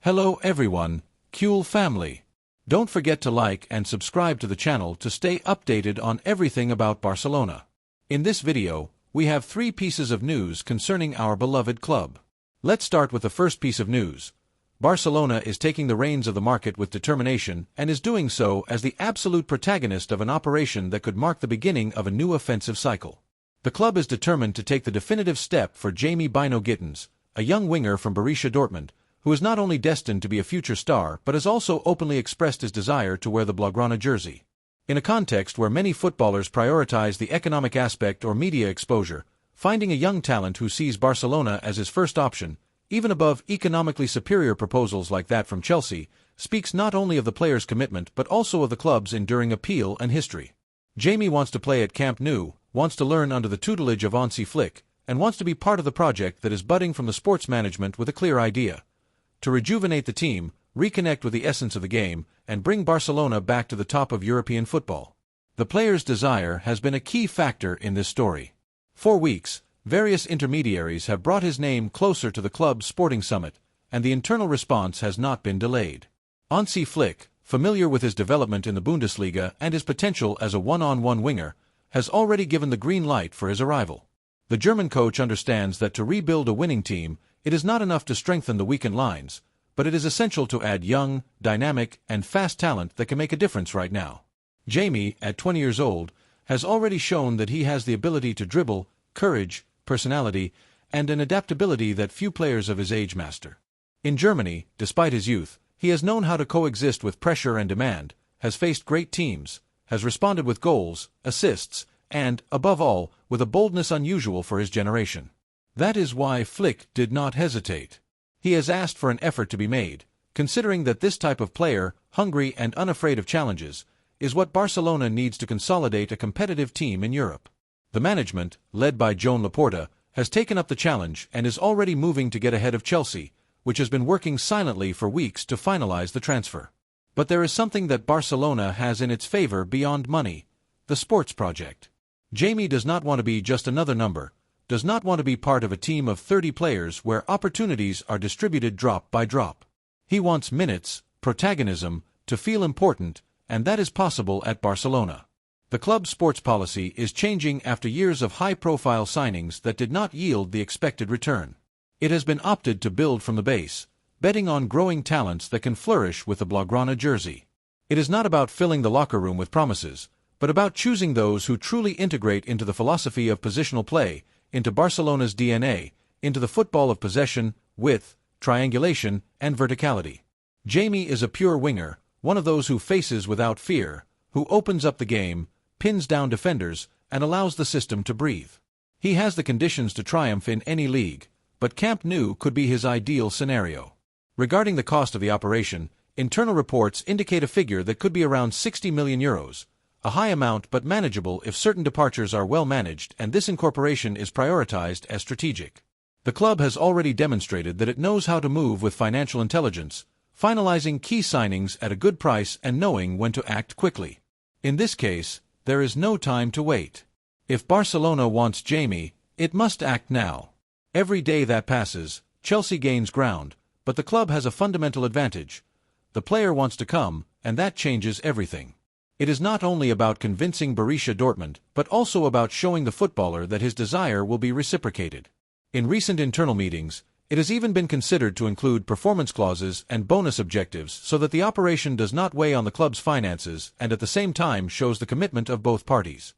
Hello everyone, Cule family. Don't forget to like and subscribe to the channel to stay updated on everything about Barcelona. In this video, we have 3 pieces of news concerning our beloved club. Let's start with the first piece of news. Barcelona is taking the reins of the market with determination and is doing so as the absolute protagonist of an operation that could mark the beginning of a new offensive cycle. The club is determined to take the definitive step for Jaime Bynoe-Gittens, a young winger from Borussia Dortmund, who is not only destined to be a future star but has also openly expressed his desire to wear the Blaugrana jersey. In a context where many footballers prioritize the economic aspect or media exposure, finding a young talent who sees Barcelona as his first option, even above economically superior proposals like that from Chelsea, speaks not only of the player's commitment but also of the club's enduring appeal and history. Jaime wants to play at Camp Nou, wants to learn under the tutelage of Hansi Flick, and wants to be part of the project that is budding from the sports management with a clear idea: to rejuvenate the team, reconnect with the essence of the game, and bring Barcelona back to the top of European football. The player's desire has been a key factor in this story. For weeks, various intermediaries have brought his name closer to the club's sporting summit, and the internal response has not been delayed. Hansi Flick, familiar with his development in the Bundesliga and his potential as a one-on-one winger, has already given the green light for his arrival. The German coach understands that to rebuild a winning team, it is not enough to strengthen the weakened lines, but it is essential to add young, dynamic, and fast talent that can make a difference right now. Jaime, at 20 years old, has already shown that he has the ability to dribble, courage, personality, and an adaptability that few players of his age master. In Germany, despite his youth, he has known how to coexist with pressure and demand, has faced great teams, has responded with goals, assists, and, above all, with a boldness unusual for his generation. That is why Flick did not hesitate. He has asked for an effort to be made, considering that this type of player, hungry and unafraid of challenges, is what Barcelona needs to consolidate a competitive team in Europe. The management, led by Joan Laporta, has taken up the challenge and is already moving to get ahead of Chelsea, which has been working silently for weeks to finalize the transfer. But there is something that Barcelona has in its favor beyond money: the sports project. Jaime does not want to be just another number, does not want to be part of a team of 30 players where opportunities are distributed drop by drop. He wants minutes, protagonism, to feel important, and that is possible at Barcelona. The club's sports policy is changing after years of high-profile signings that did not yield the expected return. It has been opted to build from the base, betting on growing talents that can flourish with the Blaugrana jersey. It is not about filling the locker room with promises, but about choosing those who truly integrate into the philosophy of positional play, into Barcelona's DNA, into the football of possession, width, triangulation, and verticality. Jaime is a pure winger, one of those who faces without fear, who opens up the game, pins down defenders, and allows the system to breathe. He has the conditions to triumph in any league, but Camp Nou could be his ideal scenario. Regarding the cost of the operation, internal reports indicate a figure that could be around 60 million euros, a high amount but manageable if certain departures are well managed and this incorporation is prioritized as strategic. The club has already demonstrated that it knows how to move with financial intelligence, finalizing key signings at a good price and knowing when to act quickly. In this case, there is no time to wait. If Barcelona wants Jaime, it must act now. Every day that passes, Chelsea gains ground, but the club has a fundamental advantage. The player wants to come, and that changes everything. It is not only about convincing Borussia Dortmund, but also about showing the footballer that his desire will be reciprocated. In recent internal meetings, it has even been considered to include performance clauses and bonus objectives so that the operation does not weigh on the club's finances and at the same time shows the commitment of both parties.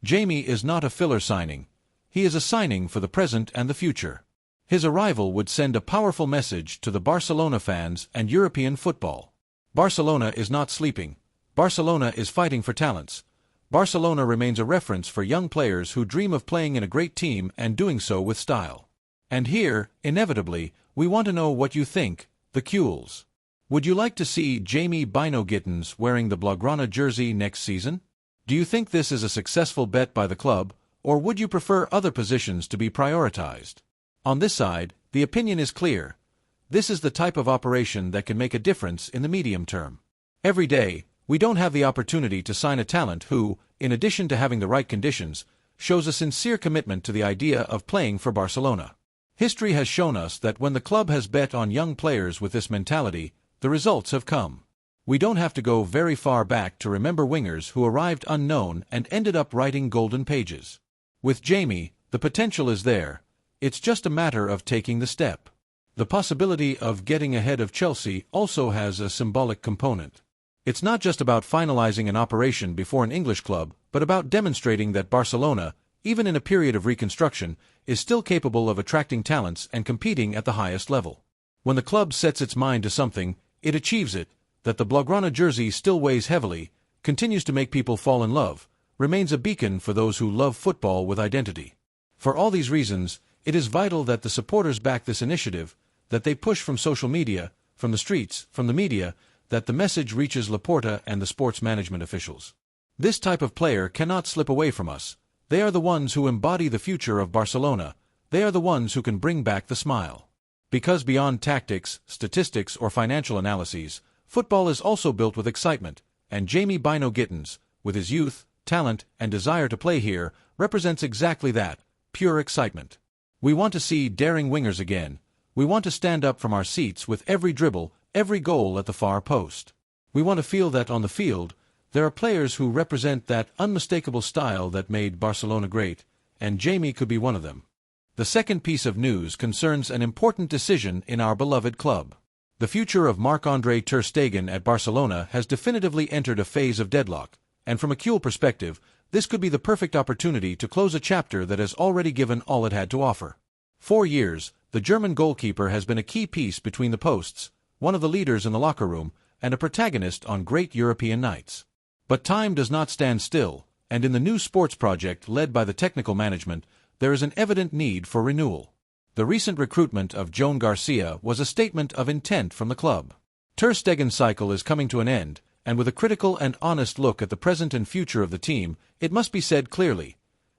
Jaime is not a filler signing. He is a signing for the present and the future. His arrival would send a powerful message to the Barcelona fans and European football. Barcelona is not sleeping. Barcelona is fighting for talents. Barcelona remains a reference for young players who dream of playing in a great team and doing so with style. And here, inevitably, we want to know what you think, the Cules. Would you like to see Jaime Bynoe-Gittens wearing the Blaugrana jersey next season? Do you think this is a successful bet by the club, or would you prefer other positions to be prioritized? On this side, the opinion is clear. This is the type of operation that can make a difference in the medium term. Every day, we don't have the opportunity to sign a talent who, in addition to having the right conditions, shows a sincere commitment to the idea of playing for Barcelona. History has shown us that when the club has bet on young players with this mentality, the results have come. We don't have to go very far back to remember wingers who arrived unknown and ended up writing golden pages. With Jaime, the potential is there. It's just a matter of taking the step. The possibility of getting ahead of Chelsea also has a symbolic component. It's not just about finalizing an operation before an English club, but about demonstrating that Barcelona, even in a period of reconstruction, is still capable of attracting talents and competing at the highest level. When the club sets its mind to something, it achieves it. That the Blaugrana jersey still weighs heavily, continues to make people fall in love, remains a beacon for those who love football with identity. For all these reasons, it is vital that the supporters back this initiative, that they push from social media, from the streets, from the media, that the message reaches Laporta and the sports management officials. This type of player cannot slip away from us. They are the ones who embody the future of Barcelona. They are the ones who can bring back the smile. Because beyond tactics, statistics, or financial analyses, football is also built with excitement, and Jaime Bynoe-Gittens, with his youth, talent, and desire to play here, represents exactly that, pure excitement. We want to see daring wingers again. We want to stand up from our seats with every dribble, every goal at the far post. We want to feel that on the field, there are players who represent that unmistakable style that made Barcelona great, and Jaime could be one of them. The second piece of news concerns an important decision in our beloved club. The future of Marc-Andre Ter Stegen at Barcelona has definitively entered a phase of deadlock, and from a Actu perspective, this could be the perfect opportunity to close a chapter that has already given all it had to offer. 4 years, the German goalkeeper has been a key piece between the posts, one of the leaders in the locker room, and a protagonist on great European nights. But time does not stand still, and in the new sports project led by the technical management, there is an evident need for renewal. The recent recruitment of Joan Garcia was a statement of intent from the club. Ter Stegen's cycle is coming to an end, and with a critical and honest look at the present and future of the team, it must be said clearly.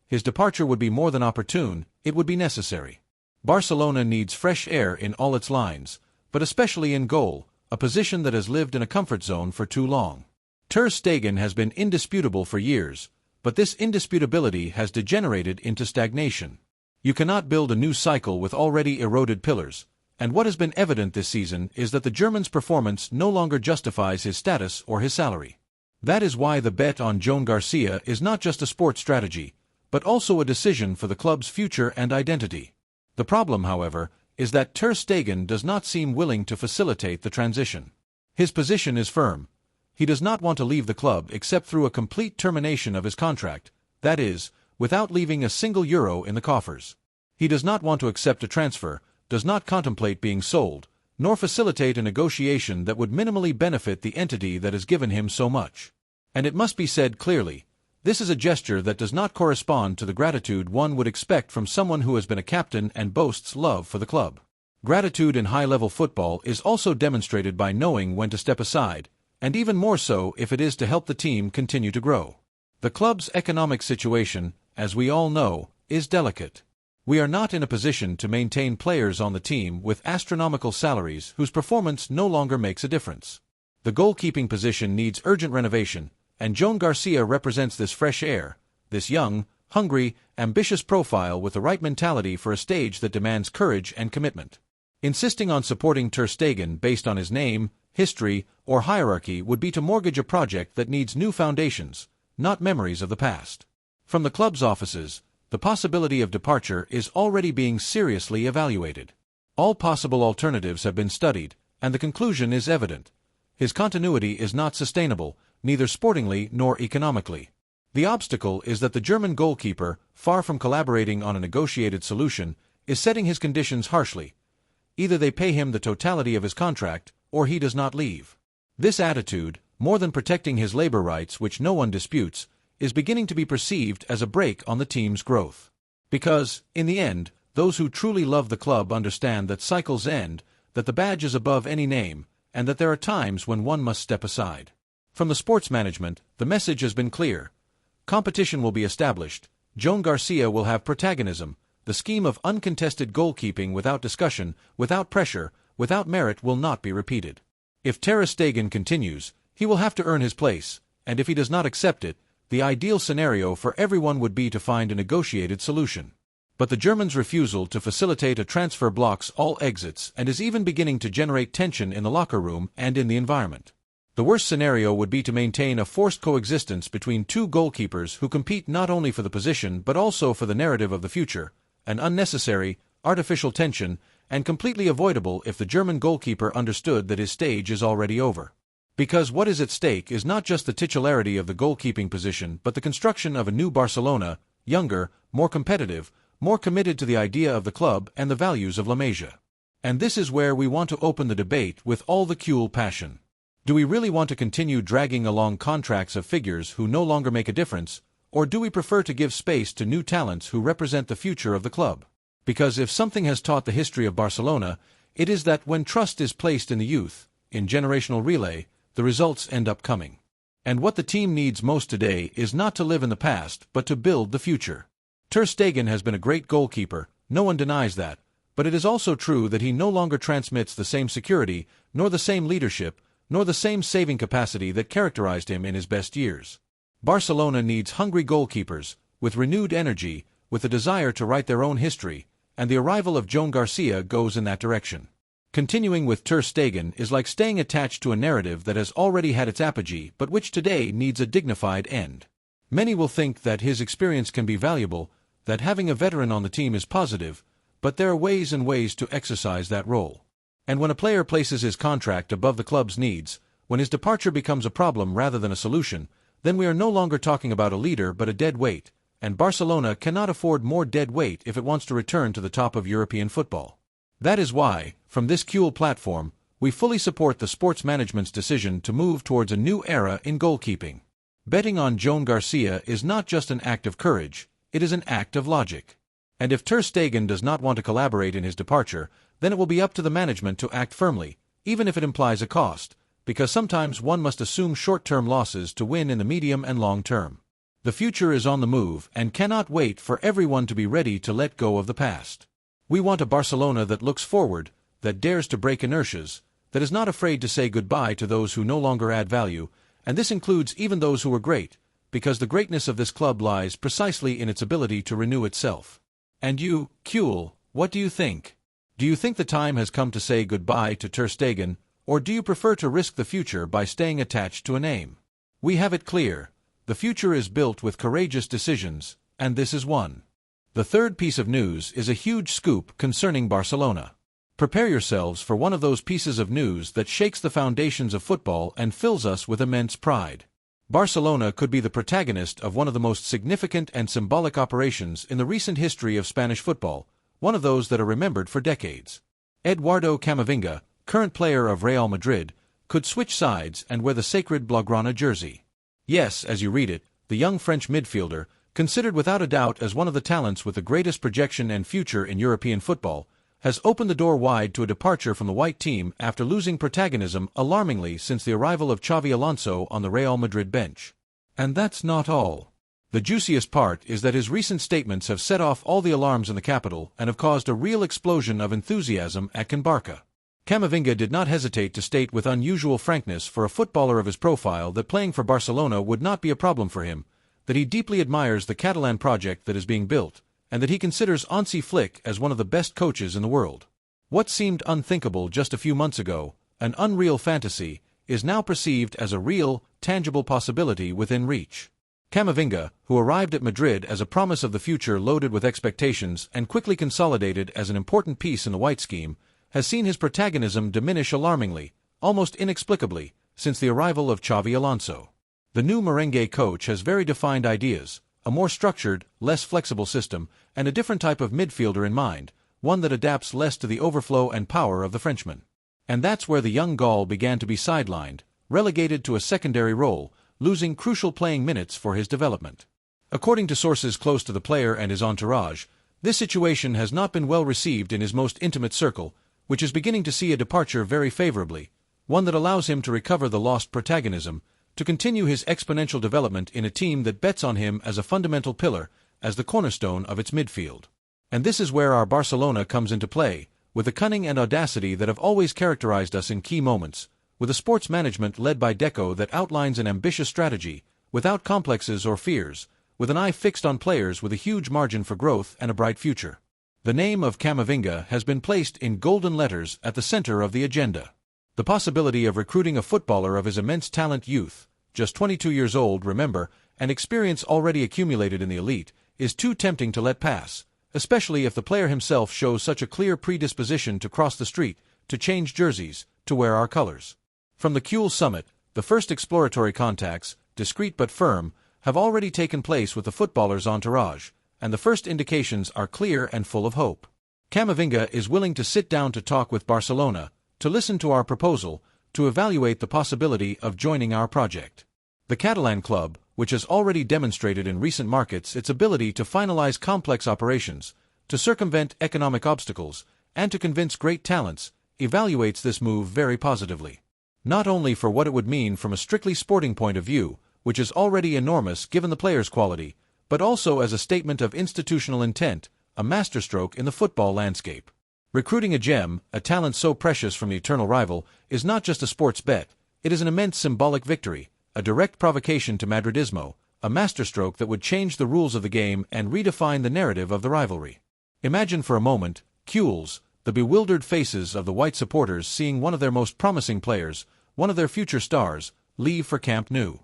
His departure would be more than opportune, it would be necessary. Barcelona needs fresh air in all its lines, but especially in goal, a position that has lived in a comfort zone for too long. Ter Stegen has been indisputable for years, but this indisputability has degenerated into stagnation. You cannot build a new cycle with already eroded pillars, and what has been evident this season is that the German's performance no longer justifies his status or his salary. That is why the bet on Joan Garcia is not just a sports strategy, but also a decision for the club's future and identity. The problem, however, is that Ter Stegen does not seem willing to facilitate the transition. His position is firm. He does not want to leave the club except through a complete termination of his contract, that is, without leaving a single euro in the coffers. He does not want to accept a transfer, does not contemplate being sold, nor facilitate a negotiation that would minimally benefit the entity that has given him so much. And it must be said clearly, this is a gesture that does not correspond to the gratitude one would expect from someone who has been a captain and boasts love for the club. Gratitude in high-level football is also demonstrated by knowing when to step aside, and even more so if it is to help the team continue to grow. The club's economic situation, as we all know, is delicate. We are not in a position to maintain players on the team with astronomical salaries whose performance no longer makes a difference. The goalkeeping position needs urgent renovation, and Joan Garcia represents this fresh air, this young, hungry, ambitious profile with the right mentality for a stage that demands courage and commitment. Insisting on supporting Ter Stegen based on his name, history, or hierarchy would be to mortgage a project that needs new foundations, not memories of the past. From the club's offices, the possibility of departure is already being seriously evaluated. All possible alternatives have been studied, and the conclusion is evident. His continuity is not sustainable, neither sportingly nor economically. The obstacle is that the German goalkeeper, far from collaborating on a negotiated solution, is setting his conditions harshly. Either they pay him the totality of his contract, or he does not leave. This attitude, more than protecting his labor rights which no one disputes, is beginning to be perceived as a brake on the team's growth. Because, in the end, those who truly love the club understand that cycles end, that the badge is above any name, and that there are times when one must step aside. From the sports management, the message has been clear. Competition will be established, Joan Garcia will have protagonism, the scheme of uncontested goalkeeping without discussion, without pressure, without merit will not be repeated. If Ter Stegen continues, he will have to earn his place, and if he does not accept it, the ideal scenario for everyone would be to find a negotiated solution. But the German's refusal to facilitate a transfer blocks all exits and is even beginning to generate tension in the locker room and in the environment. The worst scenario would be to maintain a forced coexistence between two goalkeepers who compete not only for the position but also for the narrative of the future, an unnecessary, artificial tension, and completely avoidable if the German goalkeeper understood that his stage is already over. Because what is at stake is not just the titularity of the goalkeeping position but the construction of a new Barcelona, younger, more competitive, more committed to the idea of the club and the values of La Masia. And this is where we want to open the debate with all the cool passion. Do we really want to continue dragging along contracts of figures who no longer make a difference, or do we prefer to give space to new talents who represent the future of the club? Because if something has taught the history of Barcelona, it is that when trust is placed in the youth, in generational relay, the results end up coming. And what the team needs most today is not to live in the past but to build the future. Ter Stegen has been a great goalkeeper, no one denies that, but it is also true that he no longer transmits the same security, nor the same leadership, nor the same saving capacity that characterized him in his best years. Barcelona needs hungry goalkeepers, with renewed energy, with a desire to write their own history, and the arrival of Joan Garcia goes in that direction. Continuing with Ter Stegen is like staying attached to a narrative that has already had its apogee but which today needs a dignified end. Many will think that his experience can be valuable, that having a veteran on the team is positive, but there are ways and ways to exercise that role. And when a player places his contract above the club's needs, when his departure becomes a problem rather than a solution, then we are no longer talking about a leader but a dead weight, and Barcelona cannot afford more dead weight if it wants to return to the top of European football. That is why, from this cool platform, we fully support the sports management's decision to move towards a new era in goalkeeping. Betting on Joan Garcia is not just an act of courage, it is an act of logic. And if Ter Stegen does not want to collaborate in his departure, then it will be up to the management to act firmly, even if it implies a cost, because sometimes one must assume short-term losses to win in the medium and long term. The future is on the move and cannot wait for everyone to be ready to let go of the past. We want a Barcelona that looks forward, that dares to break inertias, that is not afraid to say goodbye to those who no longer add value, and this includes even those who were great, because the greatness of this club lies precisely in its ability to renew itself. And you, Kuhl, what do you think? Do you think the time has come to say goodbye to Ter Stegen, or do you prefer to risk the future by staying attached to a name? We have it clear. The future is built with courageous decisions, and this is one. The third piece of news is a huge scoop concerning Barcelona. Prepare yourselves for one of those pieces of news that shakes the foundations of football and fills us with immense pride. Barcelona could be the protagonist of one of the most significant and symbolic operations in the recent history of Spanish football, one of those that are remembered for decades. Eduardo Camavinga, current player of Real Madrid, could switch sides and wear the sacred Blaugrana jersey. Yes, as you read it, the young French midfielder, considered without a doubt as one of the talents with the greatest projection and future in European football, has opened the door wide to a departure from the white team after losing protagonism alarmingly since the arrival of Xavi Alonso on the Real Madrid bench. And that's not all. The juiciest part is that his recent statements have set off all the alarms in the capital and have caused a real explosion of enthusiasm at Can Barça. Camavinga did not hesitate to state with unusual frankness for a footballer of his profile that playing for Barcelona would not be a problem for him, that he deeply admires the Catalan project that is being built, and that he considers Hansi Flick as one of the best coaches in the world. What seemed unthinkable just a few months ago, an unreal fantasy, is now perceived as a real, tangible possibility within reach. Camavinga, who arrived at Madrid as a promise of the future loaded with expectations and quickly consolidated as an important piece in the white scheme, has seen his protagonism diminish alarmingly, almost inexplicably, since the arrival of Xavi Alonso. The new merengue coach has very defined ideas, a more structured, less flexible system, and a different type of midfielder in mind, one that adapts less to the overflow and power of the Frenchman. And that's where the young Gaul began to be sidelined, relegated to a secondary role, losing crucial playing minutes for his development. According to sources close to the player and his entourage, this situation has not been well received in his most intimate circle, which is beginning to see a departure very favorably, one that allows him to recover the lost protagonism, to continue his exponential development in a team that bets on him as a fundamental pillar, as the cornerstone of its midfield. And this is where our Barcelona comes into play, with the cunning and audacity that have always characterized us in key moments, with a sports management led by Deco that outlines an ambitious strategy, without complexes or fears, with an eye fixed on players with a huge margin for growth and a bright future. The name of Camavinga has been placed in golden letters at the center of the agenda. The possibility of recruiting a footballer of his immense talent, youth, just 22 years old, remember, and experience already accumulated in the elite, is too tempting to let pass, especially if the player himself shows such a clear predisposition to cross the street, to change jerseys, to wear our colors. From the Kuhl summit, the first exploratory contacts, discreet but firm, have already taken place with the footballer's entourage, and the first indications are clear and full of hope. Camavinga is willing to sit down to talk with Barcelona, to listen to our proposal, to evaluate the possibility of joining our project. The Catalan club, which has already demonstrated in recent markets its ability to finalize complex operations, to circumvent economic obstacles, and to convince great talents, evaluates this move very positively. Not only for what it would mean from a strictly sporting point of view, which is already enormous given the player's quality, but also as a statement of institutional intent, a masterstroke in the football landscape. Recruiting a gem, a talent so precious from the eternal rival, is not just a sports bet, it is an immense symbolic victory, a direct provocation to Madridismo, a masterstroke that would change the rules of the game and redefine the narrative of the rivalry. Imagine for a moment, Kuhl's, the bewildered faces of the white supporters seeing one of their most promising players, one of their future stars, leave for Camp Nou.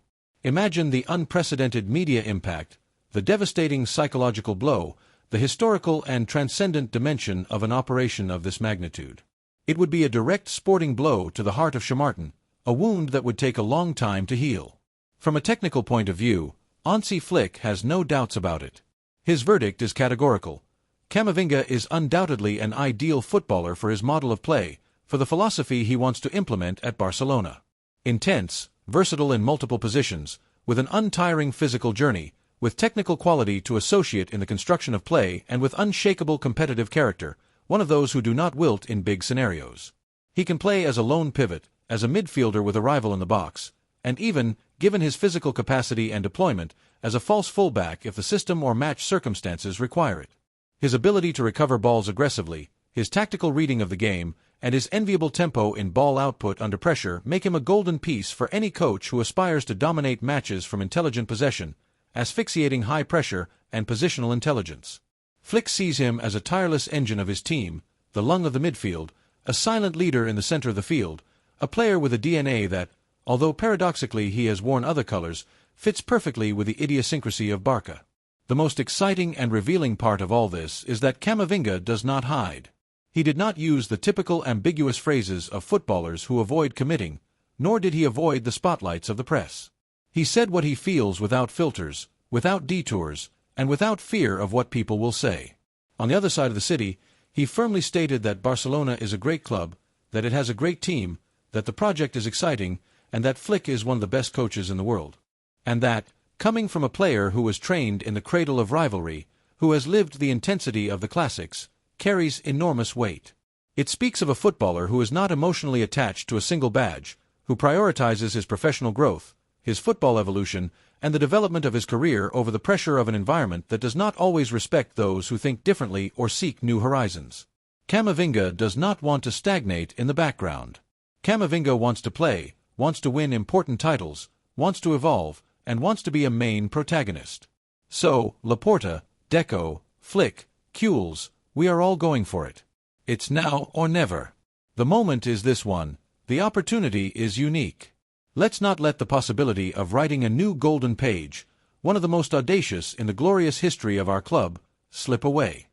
Imagine the unprecedented media impact, the devastating psychological blow, the historical and transcendent dimension of an operation of this magnitude. It would be a direct sporting blow to the heart of Schamartin, a wound that would take a long time to heal. From a technical point of view, Hansi Flick has no doubts about it. His verdict is categorical. Camavinga is undoubtedly an ideal footballer for his model of play, for the philosophy he wants to implement at Barcelona. Intense, versatile in multiple positions, with an untiring physical journey, with technical quality to associate in the construction of play and with unshakable competitive character, one of those who do not wilt in big scenarios. He can play as a lone pivot, as a midfielder with a rival in the box, and even, given his physical capacity and deployment, as a false fullback if the system or match circumstances require it. His ability to recover balls aggressively, his tactical reading of the game, and his enviable tempo in ball output under pressure make him a golden piece for any coach who aspires to dominate matches from intelligent possession, asphyxiating high pressure, and positional intelligence. Flick sees him as a tireless engine of his team, the lung of the midfield, a silent leader in the center of the field, a player with a DNA that, although paradoxically he has worn other colors, fits perfectly with the idiosyncrasy of Barça. The most exciting and revealing part of all this is that Camavinga does not hide. He did not use the typical ambiguous phrases of footballers who avoid committing, nor did he avoid the spotlights of the press. He said what he feels without filters, without detours, and without fear of what people will say. On the other side of the city, he firmly stated that Barcelona is a great club, that it has a great team, that the project is exciting, and that Flick is one of the best coaches in the world. And that, coming from a player who was trained in the cradle of rivalry, who has lived the intensity of the classics, carries enormous weight. It speaks of a footballer who is not emotionally attached to a single badge, who prioritizes his professional growth, his football evolution, and the development of his career over the pressure of an environment that does not always respect those who think differently or seek new horizons. Camavinga does not want to stagnate in the background. Camavinga wants to play, wants to win important titles, wants to evolve, and wants to be a main protagonist. So, Laporta, Deco, Flick, Kuhl's, we are all going for it. It's now or never. The moment is this one. The opportunity is unique. Let's not let the possibility of writing a new golden page, one of the most audacious in the glorious history of our club, slip away.